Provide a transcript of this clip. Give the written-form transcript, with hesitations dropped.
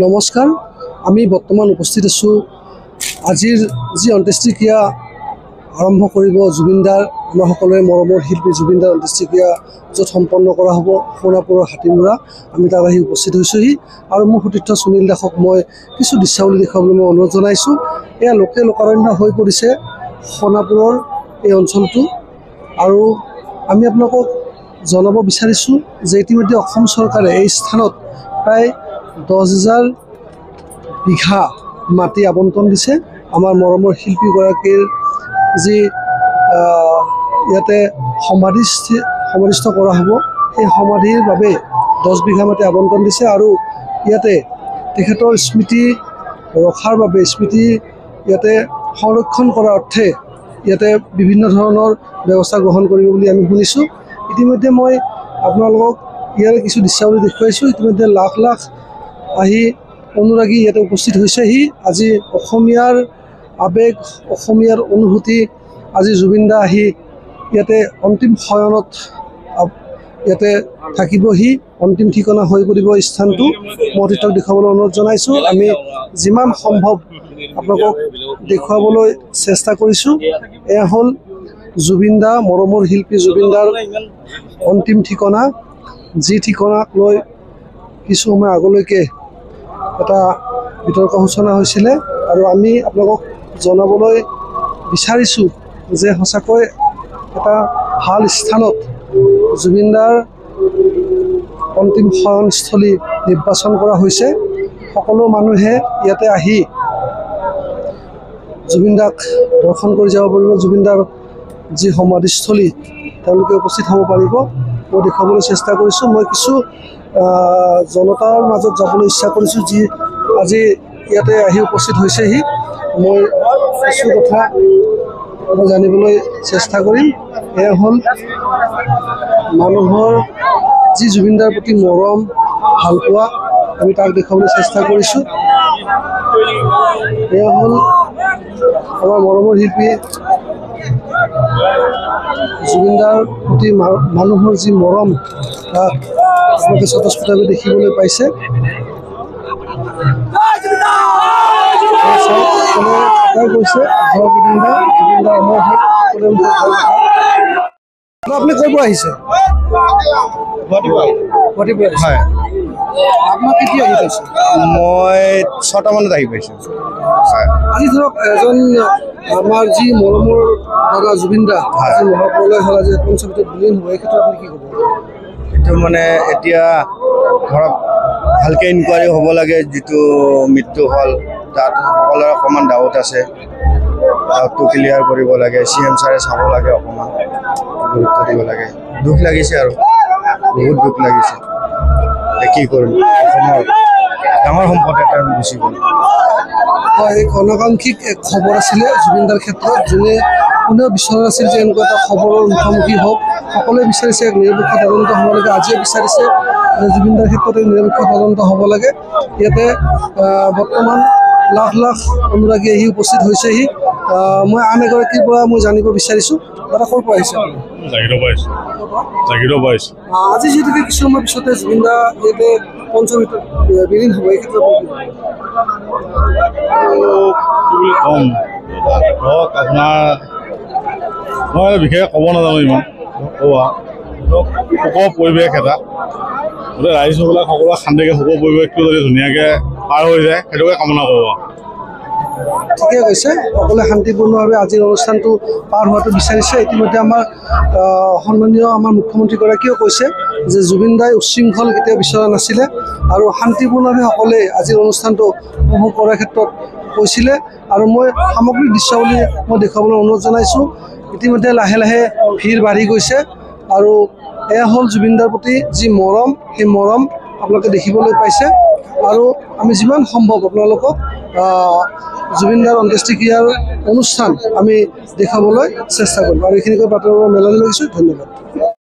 নমস্কাৰ আমি বৰ্তমান উপস্থিত আছো আজিৰ যি অন্ত্যেষ্টিক্ৰিয়া আৰম্ভ কৰিব জুবিনদাৰ আমাৰ সকলোৰে মৰমৰ শিল্পী জুবিনদাৰ অন্ত্যেষ্টিক্ৰিয়া য'ত সম্পন্ন কৰা হ'ব সোণাপুৰৰ হাতীমুৰা আমি তাত আহি উপস্থিত হৈছোহি আৰু মোৰ সতীৰ্থ সুনীল দাসক মই কিছু দৃশ্যাৱলী দেখুৱাবলৈ মই অনুৰোধ জনাইছোঁ। এয়া লোকে লোকাৰণ্য হৈ পৰিছে সোণাপুৰৰ এই অঞ্চলটো আৰু আমি আপোনালোকক জনাব বিচাৰিছোঁ যে ইতিমধ্যে অসম চৰকাৰে এই স্থানত প্ৰায় 10,000 বিঘা মাটি আবণ্টন দিছে। আমাৰ মৰমৰ শিল্পীগৰাকীৰ যি ইয়াতে সমাধিস্থ কৰা হ'ব সেই সমাধিৰ বাবে 10 বিঘা মাটি আবণ্টন দিছে আৰু ইয়াতে তেখেতৰ স্মৃতি ৰখাৰ বাবে স্মৃতি ইয়াতে সংৰক্ষণ কৰাৰ অৰ্থে ইয়াতে বিভিন্ন ধৰণৰ ব্যৱস্থা গ্ৰহণ কৰিব বুলি আমি শুনিছোঁ। ইতিমধ্যে মই আপোনালোকক ইয়াৰ কিছু দৃশ্যাৱলী দেখুৱাইছোঁ। ইতিমধ্যে লাখ লাখ আহি অনুৰাগী ইয়াতে উপস্থিত হৈছেহি। আজি অসমীয়াৰ আৱেগ অসমীয়াৰ অনুভূতি আজি জুবিনদা আহি ইয়াতে অন্তিম শয়নত ইয়াতে থাকিবহি, অন্তিম ঠিকনা হৈ পৰিব স্থানটো। মই তেখেতক দেখুৱাবলৈ অনুৰোধ জনাইছোঁ। আমি যিমান সম্ভৱ আপোনালোকক দেখুৱাবলৈ চেষ্টা কৰিছোঁ। এয়া হ'ল জুবিনদা মৰমৰ শিল্পী জুবিনদাৰ অন্তিম ঠিকনা, যি ঠিকনাক লৈ কিছু সময় আগলৈকে এটা বিতৰ্ক সূচনা হৈছিলে আৰু আমি আপোনালোকক জনাবলৈ বিচাৰিছোঁ যে সঁচাকৈ এটা ভাল স্থানত জুবিনদাৰ অন্তিম শয়নস্থলী নিৰ্বাচন কৰা হৈছে। সকলো মানুহে ইয়াতে আহি জুবিনদাক দৰ্শন কৰি যাব পাৰিব। জুবিনদাৰ যি সমাধিস্থলী তেওঁলোকে উপস্থিত হ'ব পাৰিব। মই দেখুৱাবলৈ চেষ্টা কৰিছোঁ। মই কিছু জনতাৰ মাজত যাবলৈ ইচ্ছা কৰিছোঁ যি আজি ইয়াতে আহি উপস্থিত হৈছেহি। মই কিছু কথা মই জানিবলৈ চেষ্টা কৰিম। এয়া হ'ল মানুহৰ যি জুবিনদাৰ প্ৰতি মৰম ভালপোৱা আমি তাক দেখুৱাবলৈ চেষ্টা কৰিছোঁ। এয়া হ'ল আমাৰ মৰমৰ শিল্পী জুবিনদাৰ প্ৰতি মানুহৰ যি মৰম তাক আপোনালোকে স্বতঃস্ফূৰ্তভাৱে দেখিবলৈ পাইছে। কৈছে আপুনি ক'ৰ পৰা আহিছে? হয়, আপোনাক কেতিয়া আহি পাইছে? মই 6টা মানত আহি পাইছোঁ। আজি ধৰক এজন আমাৰ যি মৰমৰ দাদা জুবিনদা আজি মহাপ্ৰলয় হ'ল, আজি পঞ্চমীত বিলীন হ'ব, এই ক্ষেত্ৰত আপুনি কি ক'ব? এইটো মানে এতিয়া ধৰক ভালকৈ ইনকুৱাৰী হ'ব লাগে। যিটো মৃত্যু হ'ল তাত সকলোৰে অকণমান ডাউট আছে, ডাউটটো ক্লিয়াৰ কৰিব লাগে। CM ছাৰে চাব লাগে, অকণমান গুৰুত্ব দিব লাগে। দুখ লাগিছে আৰু বহুত দুখ লাগিছে। কি কৰিম, অসমৰ ডাঙৰ সম্পদ এটা গুচি গ'ল। হয়, এই গণকাংক্ষিক এক খবৰ আছিলে জুবিনদাৰ ক্ষেত্ৰত। কোনেও বিচৰা নাছিল যে এনেকুৱা এটা খবৰৰ মুখামুখি হওক। সকলোৱে বিচাৰিছে এক নিৰপেক্ষ তদন্ত হ'ব লাগে। আজিয়ে বিচাৰিছে যে জুবিনদাৰ ক্ষেত্ৰত এক নিৰপেক্ষ তদন্ত হ'ব লাগে। ইয়াতে বৰ্তমান লাখ লাখ অনুৰাগী আহি উপস্থিত হৈছেহি। মই আন এগৰাকীৰ পৰা মই জানিব বিচাৰিছোঁ, দাদা ক'ৰ পৰা আহিছে? আজি যিহেতুকে কিছু সময়ৰ পিছতে জুবিনদা ইয়াতে পঞ্চমীত বিলীন হ'ব, এই ক্ষেত্ৰত কম ধৰক আপোনাৰ মই বিশেষ ক'ব নাজানো ইমান কোৱা সুখৰ পৰিৱেশ এটা গোটেই ৰাইজবিলাক সকলোৱে শান্তিকৈ সুখৰ পৰিৱেশটো যদি ধুনীয়াকৈ পাৰ হৈ যায় সেইটোকে কামনা কৰোঁ। ঠিকে কৈছে, সকলোৱে শান্তিপূৰ্ণভাৱে আজিৰ অনুষ্ঠানটো পাৰ হোৱাটো বিচাৰিছে। ইতিমধ্যে আমাৰ সন্মানীয় আমাৰ মুখ্যমন্ত্ৰীগৰাকীয়েও কৈছে যে জুবিনদাই উচ্ছৃংখল কেতিয়াও বিচৰা নাছিলে আৰু শান্তিপূৰ্ণভাৱে সকলোৱে আজিৰ অনুষ্ঠানটো উপভোগ কৰাৰ ক্ষেত্ৰত কৈছিলে। আৰু মই সামগ্ৰিক দৃশ্যাৱলী মই দেখুৱাবলৈ অনুৰোধ জনাইছোঁ। ইতিমধ্যে লাহে লাহে ভিৰ বাঢ়ি গৈছে আৰু এয়া হ'ল জুবিনদাৰ প্ৰতি যি মৰম, সেই মৰম আপোনালোকে দেখিবলৈ পাইছে। আৰু আমি যিমান সম্ভৱ আপোনালোকক জুবিনদাৰ অন্ত্যেষ্টিক্ৰিয়াৰ অনুষ্ঠান আমি দেখুৱাবলৈ চেষ্টা কৰিম। আৰু এইখিনিকৈ বাতৰি মেলনি লাগিছোঁ। ধন্যবাদ।